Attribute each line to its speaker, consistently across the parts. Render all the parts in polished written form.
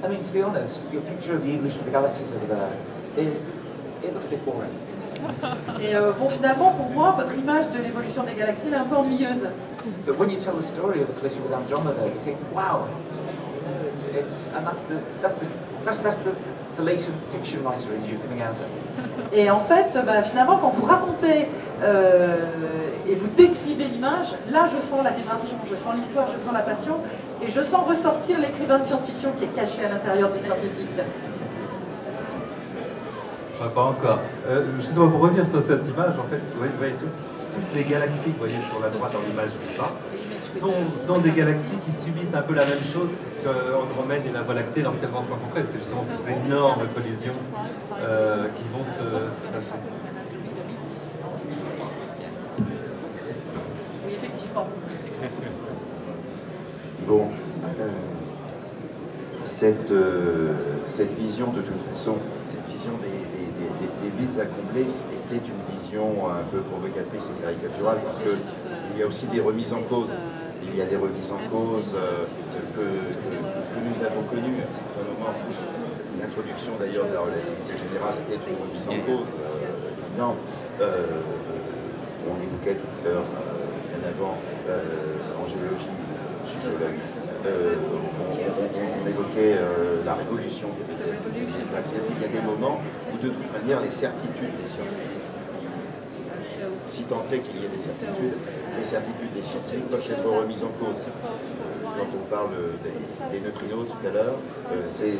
Speaker 1: I mean, to be honest, your picture of the evolution of the galaxies over there, it looks a bit boring.
Speaker 2: Et bon, finalement, pour moi, votre image de l'évolution des galaxies elle est un peu ennuyeuse.
Speaker 1: But when you tell the story of the collision with Andromeda, you think, wow, and that's the latent fiction writer in you coming out.
Speaker 2: Et en fait, bah, finalement, quand vous racontez et vous décrivez l'image, là, je sens la vibration, je sens l'histoire, je sens la passion, et je sens ressortir l'écrivain de science-fiction qui est caché à l'intérieur du scientifique.
Speaker 3: Pas encore. Justement, pour revenir sur cette image, en fait, vous voyez toutes les galaxies que vous voyez sur la droite dans l'image du pas sont des galaxies qui subissent un peu la même chose qu'Andromède et la Voie lactée lorsqu'elles vont se rencontrer. C'est justement ces énormes collisions qui vont se passer.
Speaker 2: Oui, effectivement.
Speaker 4: Bon, cette vision, de toute façon, cette vision des vides à combler était une vision un peu provocatrice et caricaturale parce qu'il y a aussi des remises en cause. Il y a des remises en cause que nous avons connues à un certain moment. L'introduction d'ailleurs de la relativité générale était une remise en cause évidente. On évoquait tout à l'heure, bien avant, en géologie, je suis géologue, on évoquait la révolution qui avait été il y a des moments où de toute manière les certitudes des scientifiques, si tant est qu'il y ait des certitudes, les certitudes des scientifiques peuvent être remises en cause. Quand on parle des neutrinos tout à l'heure, c'est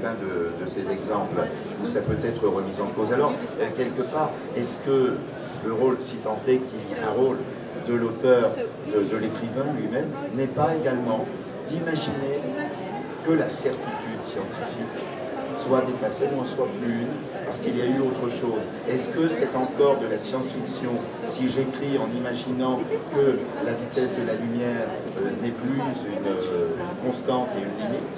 Speaker 4: un de ces exemples où ça peut être remis en cause. Alors, quelque part, est-ce que le rôle, si tant est qu'il y a un rôle de l'auteur, de l'écrivain lui-même, n'est pas également d'imaginer que la certitude scientifique soit dépassée, n'en soit plus une, parce qu'il y a eu autre chose. Est-ce que c'est encore de la science-fiction si j'écris en imaginant que la vitesse de la lumière n'est plus une constante et une limite?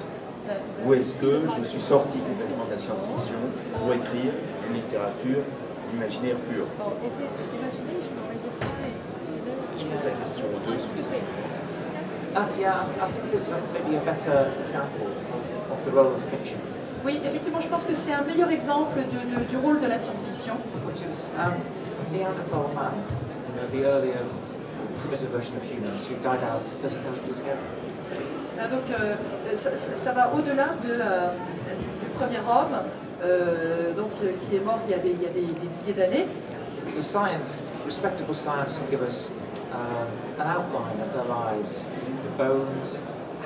Speaker 4: Ou est-ce que je suis sorti complètement de la science-fiction pour écrire une littérature d'imaginaire pur? Je pose la question aux deux successivement.
Speaker 1: Yeah, I think there's maybe a better example of the role of fiction.
Speaker 2: Oui, effectivement, je pense que c'est un meilleur exemple du rôle de la science-fiction.
Speaker 1: Which is Neanderthal man, the earlier primitive version of humans who died out 30,000 years ago.
Speaker 2: Donc ça va au-delà du premier homme, donc, qui est mort il y a des milliers d'années.
Speaker 1: So science, respectable science, can give us an outline of their lives, the bones,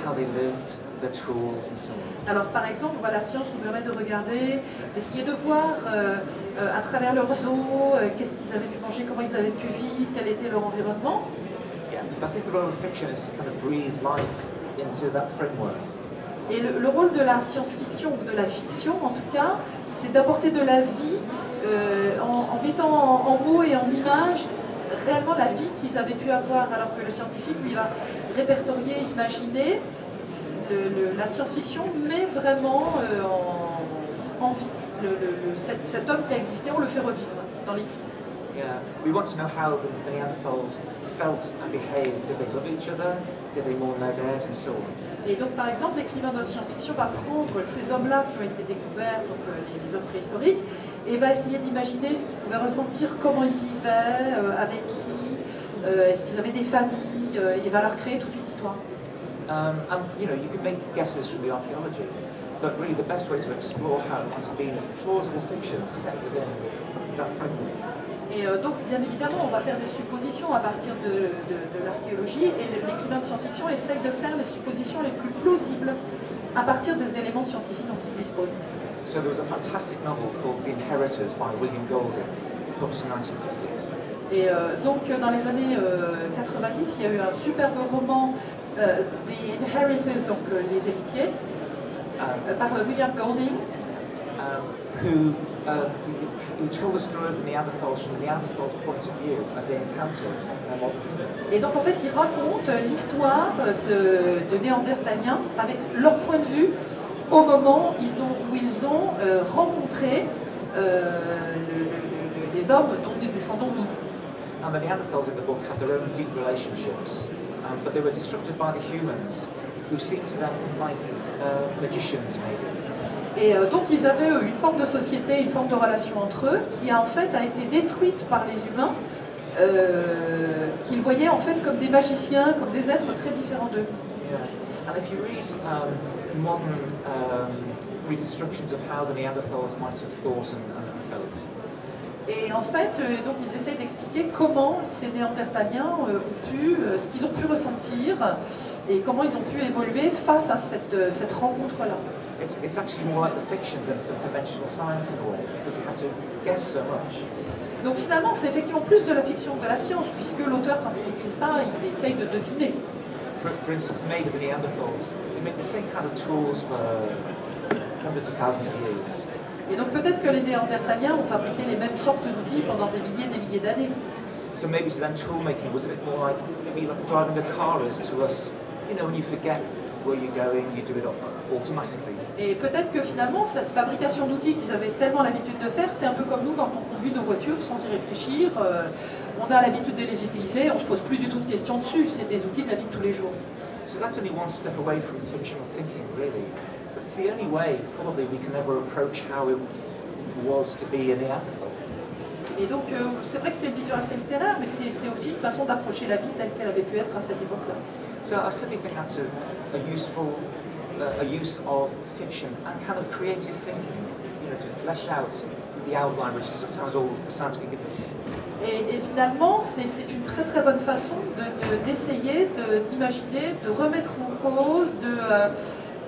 Speaker 1: how they lived, the tools and so on.
Speaker 2: Alors par exemple, la science nous permet de regarder, d'essayer de voir à travers leurs os, qu'est-ce qu'ils avaient pu manger, comment ils avaient pu vivre, quel était leur environnement.
Speaker 1: Yeah, I think the role of fiction is to kind of breathe life into that framework.
Speaker 2: Et le rôle de la science-fiction, ou de la fiction en tout cas, c'est d'apporter de la vie en mettant en mots et en images réellement la vie qu'ils avaient pu avoir, alors que le scientifique lui va répertorier, imaginer la science-fiction, mais vraiment en vie. Cet homme qui a existé, on le fait revivre dans l'écrit.
Speaker 1: Yeah, we want to know how the Neanderthals felt and behaved. Did they love each other? Did they mourn their dead, and so on?
Speaker 2: Et donc, par exemple, l'écrivain de science-fiction va prendre ces hommes-là qui ont été découverts, donc les hommes préhistoriques, et va essayer d'imaginer ce qu'ils pouvaient ressentir, comment ils vivaient, avec qui, est-ce qu'ils avaient des familles, et va leur créer toute une histoire.
Speaker 1: And you know, you can make guesses from the archaeology, but really the best way to explore how it must have been is plausible fiction set within that framework.
Speaker 2: Et donc, bien évidemment, on va faire des suppositions à partir de l'archéologie, et l'écrivain de science-fiction essaye de faire les suppositions les plus plausibles à partir des éléments scientifiques dont il dispose.
Speaker 1: So there was a fantastic novel called The Inheritors by William Golding, published in the 1950s.
Speaker 2: Et donc, dans les années 90, il y a eu un superbe roman, The Inheritors, donc les héritiers, par William Golding,
Speaker 1: who told the story of the Neanderthals from the Neanderthals' point of view as they encountered their modern humans.
Speaker 2: Et donc en fait, il raconte l'histoire de Néandertaliens avec leur point de vue au moment où ils ont rencontré les hommes dont nous descendons nous.
Speaker 1: And the Neanderthals in the book had their own deep relationships, but they were disrupted by the humans who seemed to them like magicians, maybe.
Speaker 2: Et donc ils avaient une forme de société, une forme de relation entre eux qui en fait a été détruite par les humains, qu'ils voyaient en fait comme des magiciens, comme des êtres très différents d'eux.
Speaker 1: Yeah. And if you read modern reconstructions of how the Neanderthals might have thought and felt.
Speaker 2: Et en fait, donc ils essayent d'expliquer comment ces Néandertaliens ce qu'ils ont pu ressentir et comment ils ont pu évoluer face à cette rencontre-là.
Speaker 1: It's actually more like the fiction than some conventional science in a way, because you have to guess so much.
Speaker 2: Donc finalement, c'est effectivement plus de la fiction que de la science, puisque l'auteur, quand il écrit ça, il essaye de deviner.
Speaker 1: For instance, maybe the Neanderthals, they made the same kind of tools for hundreds of thousands of years.
Speaker 2: Et donc peut-être que les Néandertaliens ont fabriqué les mêmes sortes d'outils pendant des milliers d'années.
Speaker 1: So maybe to them tool making was a bit more like maybe like driving a car is to us. You know, when you forget where you're going, you do it automatically.
Speaker 2: Et peut-être que finalement, cette fabrication d'outils qu'ils avaient tellement l'habitude de faire, c'était un peu comme nous quand on conduit nos voitures sans y réfléchir. On a l'habitude de les utiliser, on ne se pose plus du tout de questions dessus. C'est des outils de la vie de tous les jours.
Speaker 1: So that's only one step away from fictional thinking, really. But it's the only way, probably, we can ever approach how it was to be a Neanderthal.
Speaker 2: Et donc, c'est vrai que c'est une vision assez littéraire, mais c'est aussi une façon d'approcher la vie telle qu'elle avait pu être à cette époque-là.
Speaker 1: So I certainly think that's a useful use of fiction and kind of creative thinking, you know, to flesh out the outline, which is sometimes all the scientific evidence.
Speaker 2: Et finalement, c'est une très très bonne façon d'essayer d'imaginer, de remettre en cause,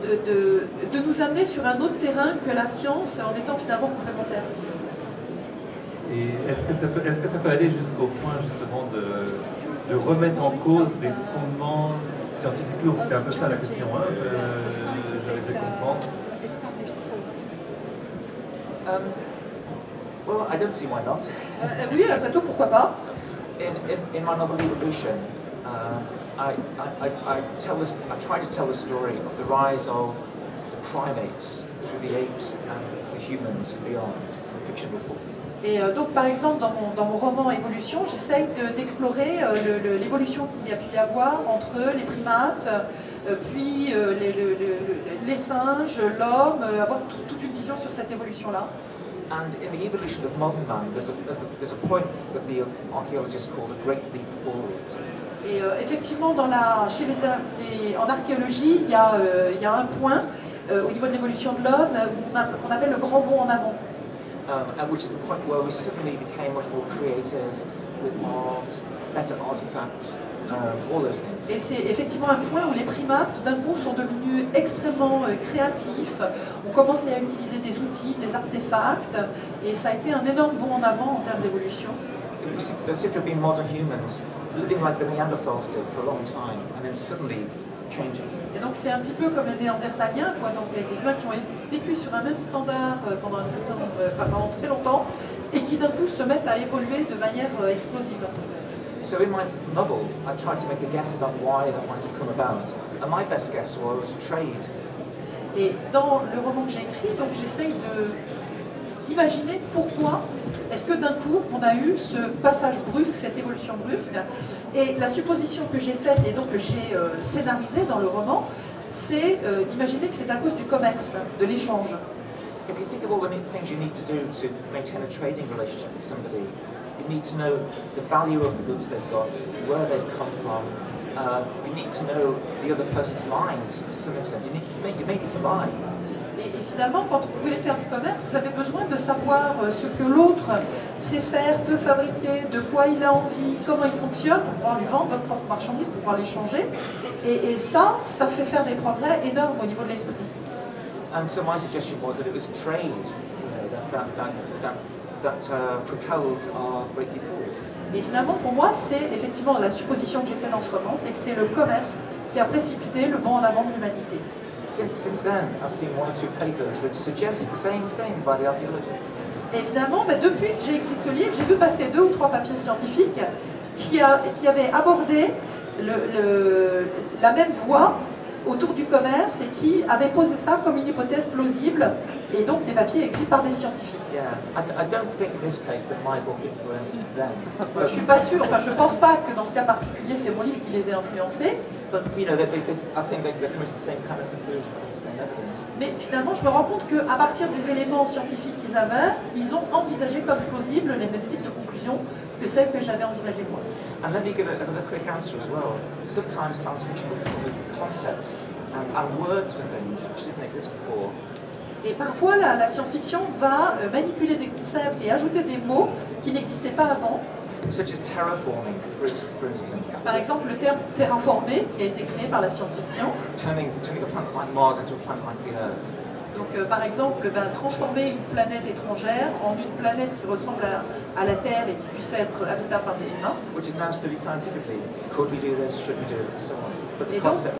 Speaker 2: de nous amener sur un autre terrain que la science en étant finalement complémentaires.
Speaker 3: Et est-ce que ça peut aller jusqu'au point justement de remettre en cause des fondements scientifiques lourds? C'était un peu ça la question, hein, j'avais fait comprendre.
Speaker 1: Well, I don't see why not.
Speaker 2: Oui, après tout, pourquoi pas?
Speaker 1: In my novel Evolution, I try to tell the story of the rise of the primates through the apes and the humans and beyond in fictional form.
Speaker 2: Et donc, par exemple, dans mon roman Évolution, j'essaye d'explorer l'évolution qu'il y a pu y avoir entre les primates, puis les singes, l'homme, avoir toute une vision sur cette évolution-là.
Speaker 1: And in the evolution of modern man, there's a point that the archaeologists call the Great Leap Forward.
Speaker 2: Et effectivement, en archéologie, il y a un point au niveau de l'évolution de l'homme qu'on appelle le grand bond en avant.
Speaker 1: And which is the point where we suddenly became much more creative with art, better artifacts, all those things.
Speaker 2: Et c'est effectivement un point où les primates, d'un coup, sont devenus extrêmement créatifs, ont commencé à utiliser des outils, des artefacts, et ça a été un énorme bond en avant en termes d'évolution.
Speaker 1: There seem to have been modern humans living like the Neanderthals did for a long time, and then suddenly changing.
Speaker 2: Et donc c'est un petit peu comme les Néandertaliens, quoi, donc des humains qui ont vécu sur un même standard pendant pendant très longtemps, et qui d'un coup se mettent à évoluer de manière explosive.
Speaker 1: So in my novel, I tried to make a guess about why that might have come about, and my best guess was trade.
Speaker 2: Et dans le roman que j'ai écrit, donc j'essaye d'imaginer pourquoi est-ce que d'un coup on a eu ce passage brusque, cette évolution brusque. Et la supposition que j'ai faite et donc que j'ai scénarisée dans le roman, c'est d'imaginer que c'est à cause du commerce, de l'échange.
Speaker 1: If you think of all the things you need to do to maintain a trading relationship with somebody, you need to know the value of the goods they've got, where they've come from. You need to know the other person's mind to some extent. You make it a lie.
Speaker 2: Et finalement, quand vous voulez faire du commerce, vous avez besoin de savoir ce que l'autre sait faire, peut fabriquer, de quoi il a envie, comment il fonctionne, pour pouvoir lui vendre votre propre marchandise, pour pouvoir l'échanger. Et ça fait faire des progrès énormes au niveau de l'esprit.
Speaker 1: And so my suggestion was that it was trade, that propelled our Great Leap Forward.
Speaker 2: Et finalement, pour moi, c'est effectivement la supposition que j'ai faite dans ce roman, c'est que c'est le commerce qui a précipité le bond en avant de l'humanité.
Speaker 1: Since then, I've seen one or two papers which suggest the same thing by the archaeologists.
Speaker 2: Et finalement, depuis que j'ai écrit ce livre, j'ai vu passer 2 ou 3 papiers scientifiques qui avaient abordé la même voie autour du commerce et qui avaient posé ça comme une hypothèse plausible, et donc des papiers écrits par des scientifiques.
Speaker 1: Yeah, I don't think in this case that my book influenced them.
Speaker 2: Je suis pas sûre, enfin je pense pas que dans ce cas particulier c'est mon livre qui les ait influencés.
Speaker 1: But you know, I think they're coming to the same kind of conclusion from the same evidence.
Speaker 2: Mais finalement, je me rends compte qu'à partir des éléments scientifiques qu'ils avaient, ils ont envisagé comme plausible les mêmes types de conclusions que celles que j'avais envisagées moi.
Speaker 1: And let me give another quick answer as well. Sometimes science fiction will include concepts and words for things which didn't exist before.
Speaker 2: Et parfois, la science-fiction va manipuler des concepts et ajouter des mots qui n'existaient pas avant.
Speaker 1: Such as terraforming, for instance.
Speaker 2: Par exemple, le terme terraformer qui a été créé par la science-fiction.
Speaker 1: Turning a planet like Mars into a planet like the Earth.
Speaker 2: Donc, par exemple, transformer une planète étrangère en une planète qui ressemble à la Terre et qui puisse être habitable par des humains.
Speaker 1: Which is now studied scientifically. Could we do this? Should we do it? And so on. But the
Speaker 2: Et donc,
Speaker 1: concept